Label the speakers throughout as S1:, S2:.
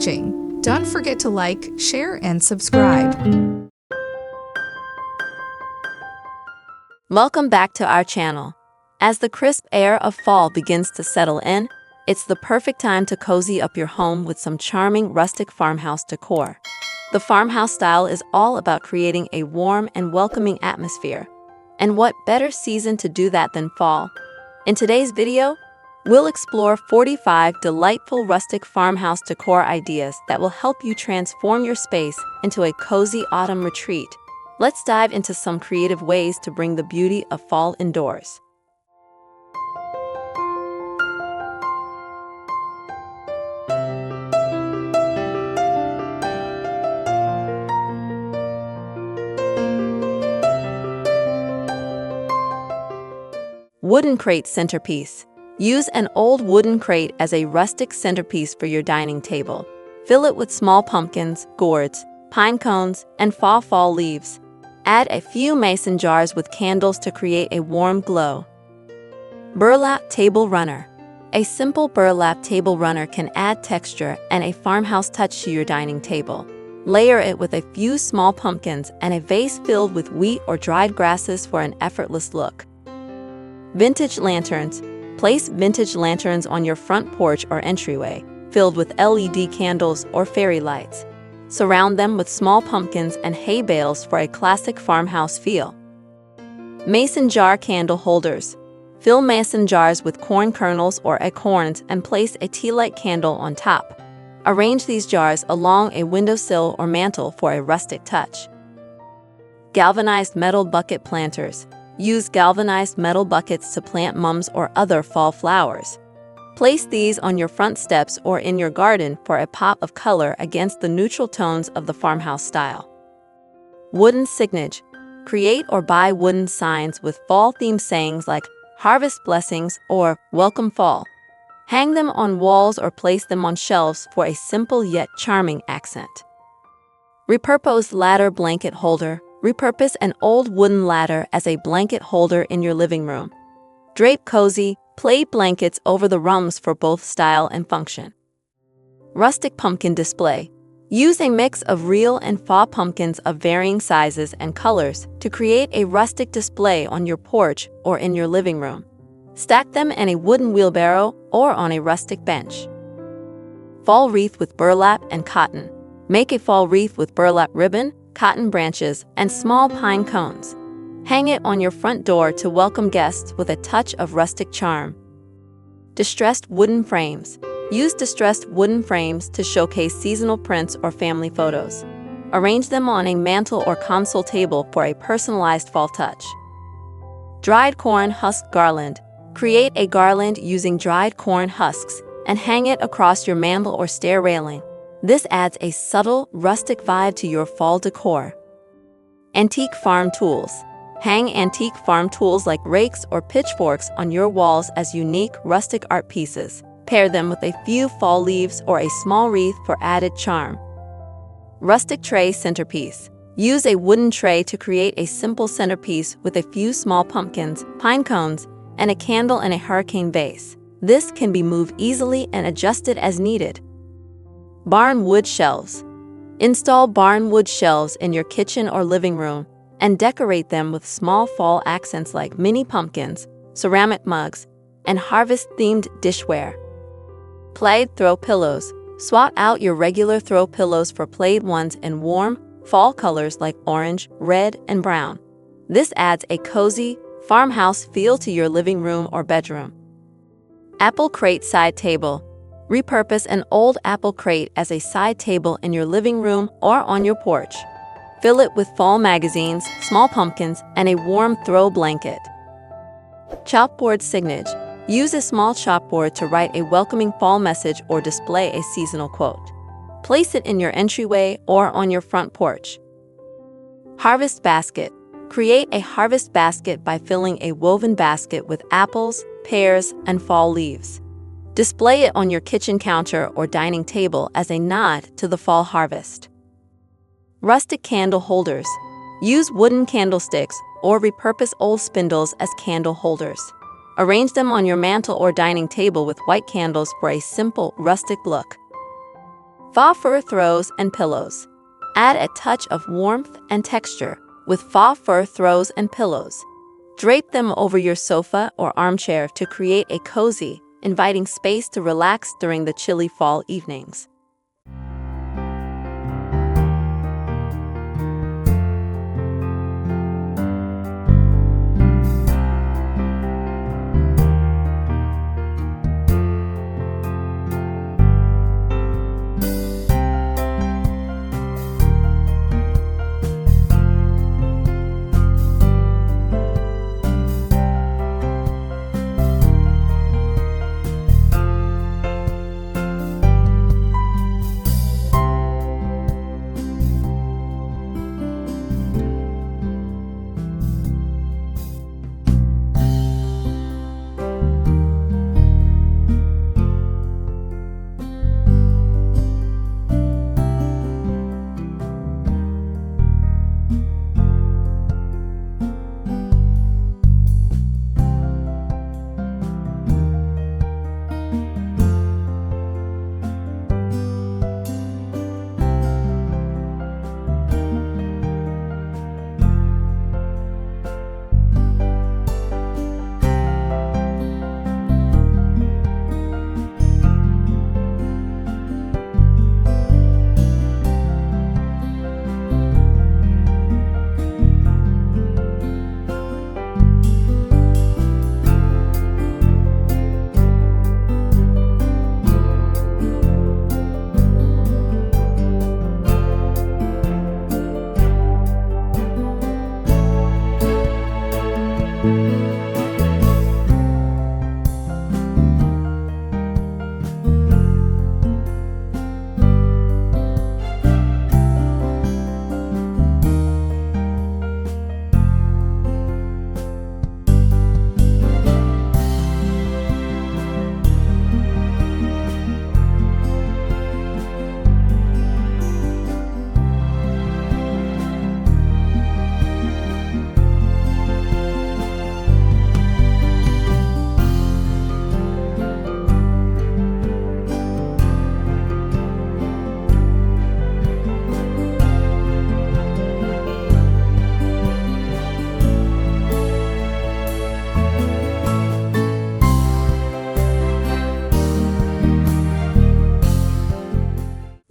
S1: watching. Don't forget to like, share, and subscribe.
S2: Welcome back to our channel. As the crisp air of fall begins to settle in, it's the perfect time to cozy up your home with some charming rustic farmhouse decor. The farmhouse style is all about creating a warm and welcoming atmosphere. And what better season to do that than fall? In today's video, we'll explore 45 delightful rustic farmhouse decor ideas that will help you transform your space into a cozy autumn retreat. Let's dive into some creative ways to bring the beauty of fall indoors. Wooden crate centerpiece. Use an old wooden crate as a rustic centerpiece for your dining table. Fill it with small pumpkins, gourds, pine cones, and fall leaves. Add a few mason jars with candles to create a warm glow. Burlap table runner. A simple burlap table runner can add texture and a farmhouse touch to your dining table. Layer it with a few small pumpkins and a vase filled with wheat or dried grasses for an effortless look. Vintage lanterns. Place vintage lanterns on your front porch or entryway, filled with LED candles or fairy lights. Surround them with small pumpkins and hay bales for a classic farmhouse feel. Mason jar candle holders. Fill mason jars with corn kernels or acorns and place a tea light candle on top. Arrange these jars along a windowsill or mantel for a rustic touch. Galvanized metal bucket planters. Use galvanized metal buckets to plant mums or other fall flowers. Place these on your front steps or in your garden for a pop of color against the neutral tones of the farmhouse style. Wooden signage. Create or buy wooden signs with fall-themed sayings like Harvest Blessings or Welcome Fall. Hang them on walls or place them on shelves for a simple yet charming accent. Repurposed ladder blanket holder. Repurpose an old wooden ladder as a blanket holder in your living room. Drape cozy, plaid blankets over the rungs for both style and function. Rustic pumpkin display. Use a mix of real and faux pumpkins of varying sizes and colors to create a rustic display on your porch or in your living room. Stack them in a wooden wheelbarrow or on a rustic bench. Fall wreath with burlap and cotton. Make a fall wreath with burlap ribbon, cotton branches, and small pine cones. Hang it on your front door to welcome guests with a touch of rustic charm. Distressed wooden frames. Use distressed wooden frames to showcase seasonal prints or family photos. Arrange them on a mantel or console table for a personalized fall touch. Dried corn husk garland. Create a garland using dried corn husks and hang it across your mantel or stair railing. This adds a subtle, rustic vibe to your fall decor. Antique farm tools. Hang antique farm tools like rakes or pitchforks on your walls as unique, rustic art pieces. Pair them with a few fall leaves or a small wreath for added charm. Rustic tray centerpiece. Use a wooden tray to create a simple centerpiece with a few small pumpkins, pine cones, and a candle in a hurricane vase. This can be moved easily and adjusted as needed. Barn wood shelves. Install barn wood shelves in your kitchen or living room and decorate them with small fall accents like mini pumpkins, ceramic mugs, and harvest-themed dishware. Plaid throw pillows. Swap out your regular throw pillows for plaid ones in warm, fall colors like orange, red, and brown. This adds a cozy, farmhouse feel to your living room or bedroom. Apple crate side table. Repurpose an old apple crate as a side table in your living room or on your porch. Fill it with fall magazines, small pumpkins, and a warm throw blanket. Chalkboard signage. Use a small chalkboard to write a welcoming fall message or display a seasonal quote. Place it in your entryway or on your front porch. Harvest basket. Create a harvest basket by filling a woven basket with apples, pears, and fall leaves. Display it on your kitchen counter or dining table as a nod to the fall harvest. Rustic candle holders. Use wooden candlesticks or repurpose old spindles as candle holders. Arrange them on your mantel or dining table with white candles for a simple, rustic look. Faux fur throws and pillows. Add a touch of warmth and texture with faux fur throws and pillows. Drape them over your sofa or armchair to create a cozy, inviting space to relax during the chilly fall evenings.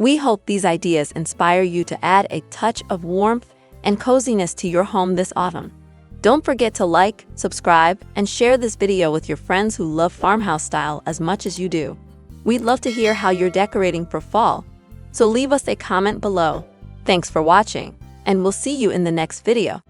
S2: We hope these ideas inspire you to add a touch of warmth and coziness to your home this autumn. Don't forget to like, subscribe, and share this video with your friends who love farmhouse style as much as you do. We'd love to hear how you're decorating for fall, so leave us a comment below. Thanks for watching, and we'll see you in the next video.